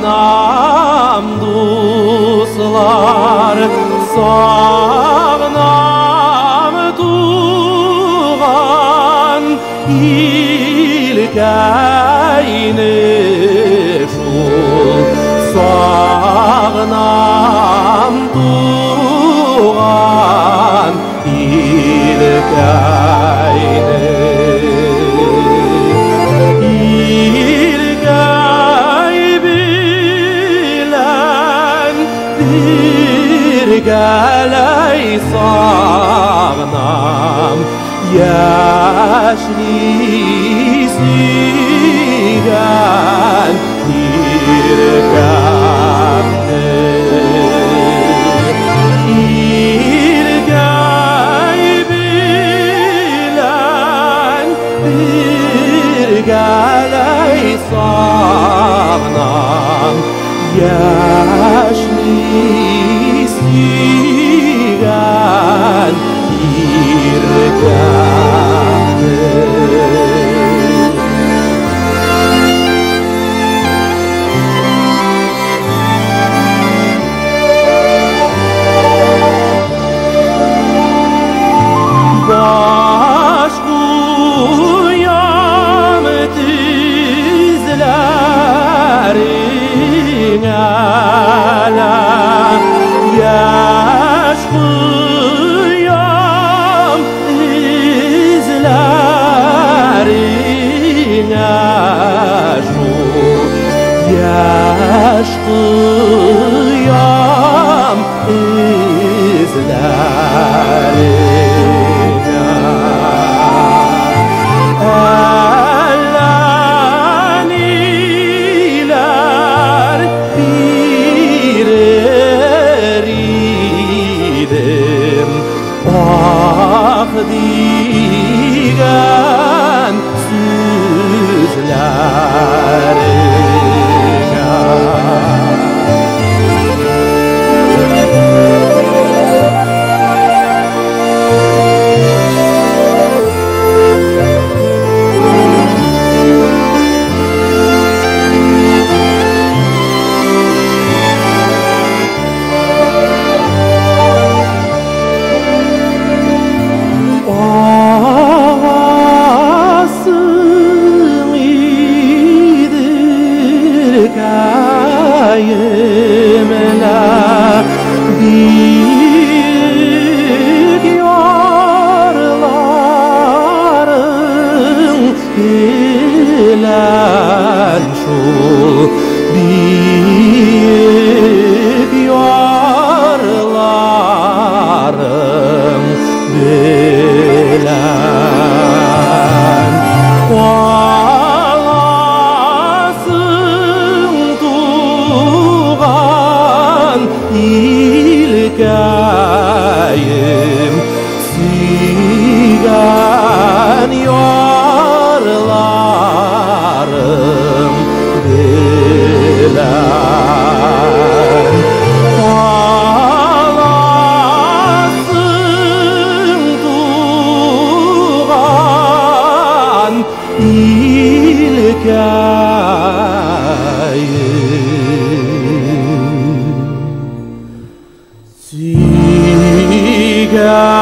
Sağnam dostlar, sağnam tuğan ilkayni şul. Sağnam tuğan ilkayni Geley sağnam yaşlisigen irgâmni irgây bilen geley sağnam yaşlisigen irgâmni baş kuyam dizlerine yaş kıyam izlerine şu yaş kıyam izlerine ellaniler bireridim ah diyen süzlerine Kayımla büyük yarların bilen şu büyük yarların bilen ilkayım sigan yarlarım bilen alasın tuğan ilkayım sigan